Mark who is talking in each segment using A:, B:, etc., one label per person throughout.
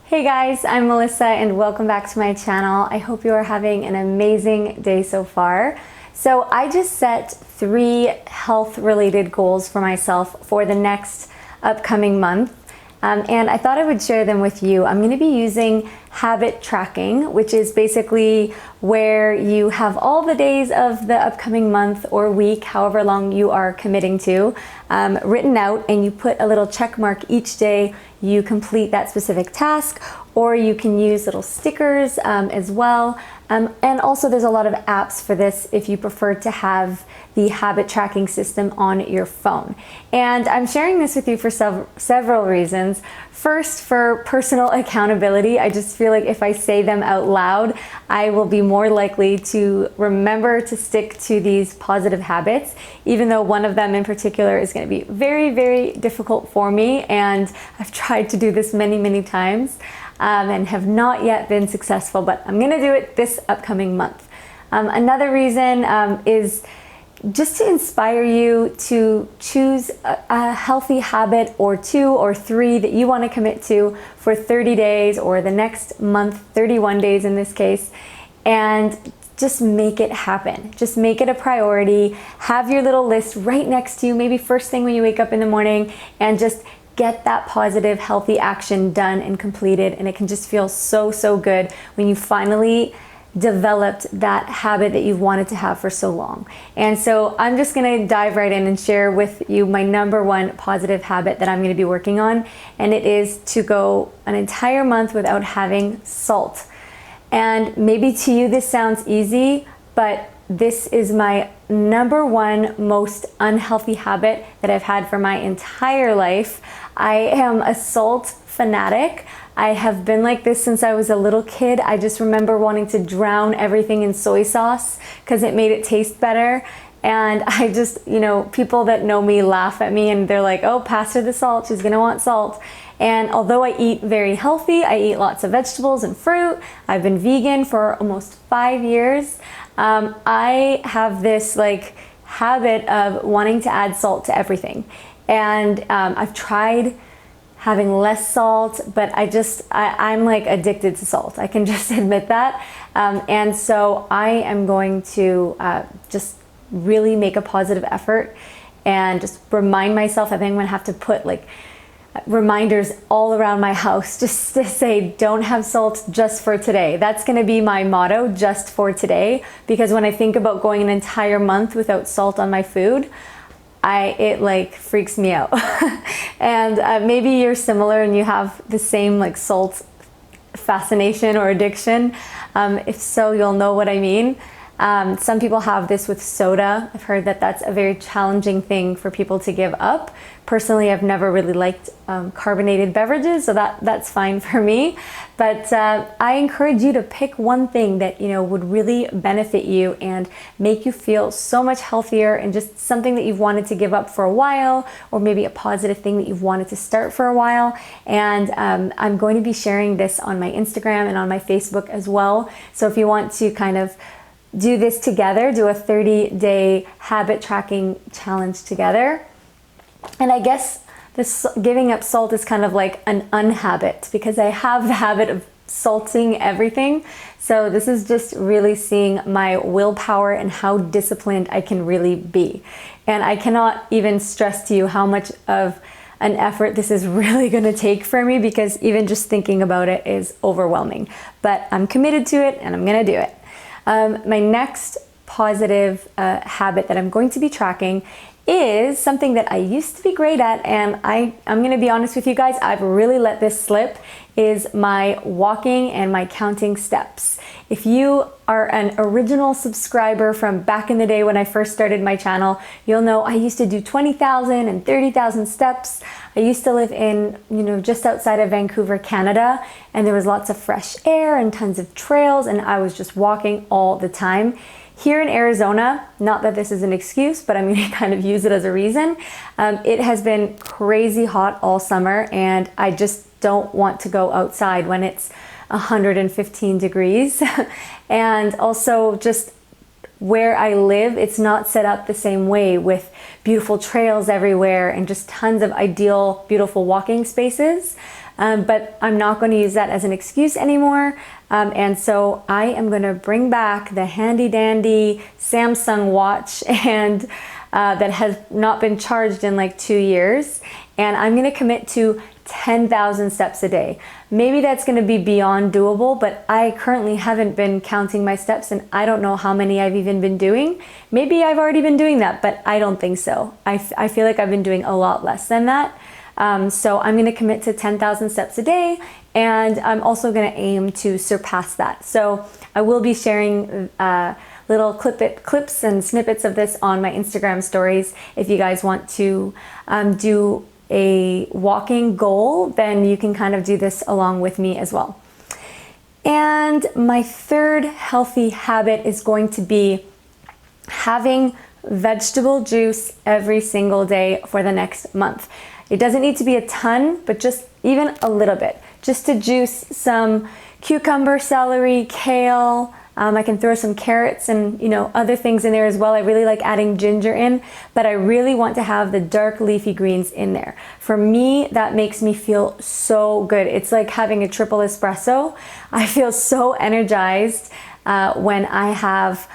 A: Hey guys, I'm Melissa and welcome back to my channel. I hope you are having an amazing day so far. So I just set 3 health related goals for myself for the next upcoming month. And I thought I would share them with you. I'm going to be using habit tracking, which is basically where you have all the days of the upcoming month or week, however long you are committing to, written out, and you put a little check mark each day you complete that specific task, or you can use little stickers as well. And also there's a lot of apps for this if you prefer to have the habit tracking system on your phone. And I'm sharing this with you for several reasons. First, for personal accountability. I just feel like if I say them out loud, I will be more likely to remember to stick to these positive habits, even though one of them in particular is going to be very, very difficult for me. And I've tried to do this many, many times and have not yet been successful, but I'm going to do it this upcoming month. Another reason is just to inspire you to choose a healthy habit or 2 or 3 that you want to commit to for 30 days or the next month, 31 days in this case, and just make it happen. Just make it a priority. Have your little list right next to you, maybe first thing when you wake up in the morning, and just get that positive, healthy action done and completed. And it can just feel so, so good when you finally developed that habit that you've wanted to have for so long. And so I'm just gonna dive right in and share with you my number 1 positive habit that I'm gonna be working on. And it is to go an entire month without having salt. And maybe to you this sounds easy, but this is my number 1 most unhealthy habit that I've had for my entire life. I am a salt fanatic. I have been like this since I was a little kid. I just remember wanting to drown everything in soy sauce because it made it taste better. And I just, people that know me laugh at me and they're like, oh, pass her the salt, she's gonna want salt. And although I eat very healthy, I eat lots of vegetables and fruit, I've been vegan for almost 5 years, I have this habit of wanting to add salt to everything. And I've tried having less salt, but I'm like addicted to salt. I can just admit that. And so I am going to just really make a positive effort and just remind myself. I think I'm gonna have to put reminders all around my house just to say, don't have salt just for today. That's gonna be my motto, just for today, because when I think about going an entire month without salt on my food, it freaks me out. And maybe you're similar and you have the same salt fascination or addiction. If so, you'll know what I mean. Some people have this with soda. I've heard that that's a very challenging thing for people to give up. Personally, I've never really liked carbonated beverages, so that's fine for me. But I encourage you to pick one thing that would really benefit you and make you feel so much healthier, and just something that you've wanted to give up for a while, or maybe a positive thing that you've wanted to start for a while. And I'm going to be sharing this on my Instagram and on my Facebook as well. So if you want to kind of do this together, do a 30-day habit tracking challenge together. And I guess this giving up salt is kind of like an unhabit, because I have the habit of salting everything. So this is just really seeing my willpower and how disciplined I can really be. And I cannot even stress to you how much of an effort this is really going to take for me, because even just thinking about it is overwhelming. But I'm committed to it and I'm going to do it. My next positive habit that I'm going to be tracking is something that I used to be great at, and I'm going to be honest with you guys, I've really let this slip, is my walking and my counting steps. If you are an original subscriber from back in the day when I first started my channel, you'll know I used to do 20,000 and 30,000 steps. I used to live in, just outside of Vancouver, Canada, and there was lots of fresh air and tons of trails, and I was just walking all the time. Here in Arizona, not that this is an excuse, but I'm going to kind of use it as a reason. It has been crazy hot all summer, and I just don't want to go outside when it's 115 degrees. And also just where I live, it's not set up the same way with beautiful trails everywhere and just tons of ideal, beautiful walking spaces. but I'm not going to use that as an excuse anymore. And so I am going to bring back the handy dandy Samsung watch and that has not been charged in like 2 years. And I'm going to commit to 10,000 steps a day. Maybe that's going to be beyond doable, but I currently haven't been counting my steps and I don't know how many I've even been doing. Maybe I've already been doing that, but I don't think so. I feel like I've been doing a lot less than that. So I'm going to commit to 10,000 steps a day, and I'm also going to aim to surpass that. So I will be sharing little clips and snippets of this on my Instagram stories. If you guys want to do a walking goal, then you can kind of do this along with me as well. And my third healthy habit is going to be having vegetable juice every single day for the next month. It doesn't need to be a ton, but just even a little bit, just to juice some cucumber, celery, kale. I can throw some carrots and other things in there as well. I really like adding ginger in, but I really want to have the dark leafy greens in there. For me, that makes me feel so good. It's like having a triple espresso. I feel so energized when I have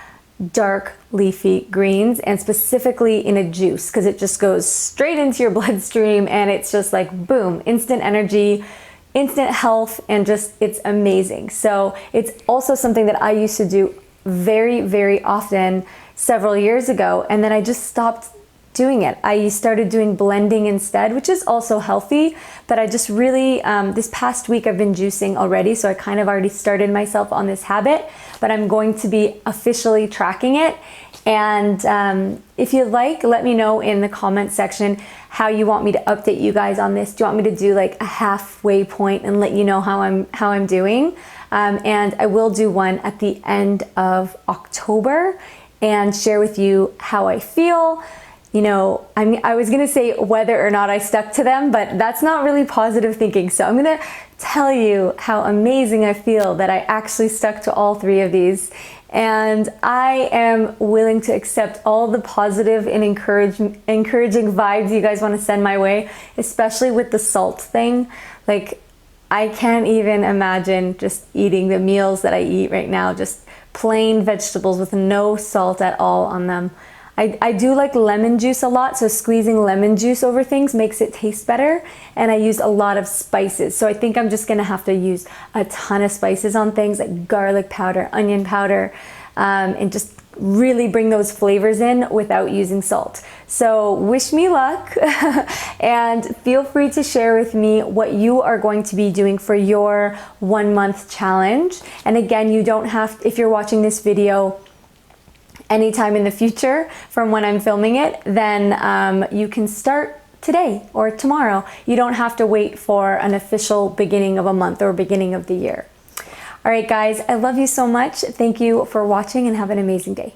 A: dark leafy greens, and specifically in a juice, because it just goes straight into your bloodstream and it's just like boom, instant energy, instant health, and just it's amazing. So it's also something that I used to do very, very often several years ago, and then I just stopped doing it. I started doing blending instead, which is also healthy, but I just really, this past week I've been juicing already, so I kind of already started myself on this habit, but I'm going to be officially tracking it. And if you'd like, let me know in the comment section how you want me to update you guys on this. Do you want me to do like a halfway point and let you know how I'm doing? And I will do one at the end of October and share with you how I feel. I was gonna say whether or not I stuck to them, but that's not really positive thinking. So I'm gonna tell you how amazing I feel that I actually stuck to all 3 of these. And I am willing to accept all the positive and encouraging vibes you guys want to send my way, especially with the salt thing. Like, I can't even imagine just eating the meals that I eat right now, just plain vegetables with no salt at all on them. I do like lemon juice a lot, so squeezing lemon juice over things makes it taste better, and I use a lot of spices. So I think I'm just gonna have to use a ton of spices on things like garlic powder, onion powder, and just really bring those flavors in without using salt. So wish me luck and feel free to share with me what you are going to be doing for your 1 month challenge. And again, you don't have, if you're watching this video anytime in the future from when I'm filming it, then you can start today or tomorrow. You don't have to wait for an official beginning of a month or beginning of the year. All right, guys, I love you so much. Thank you for watching and have an amazing day.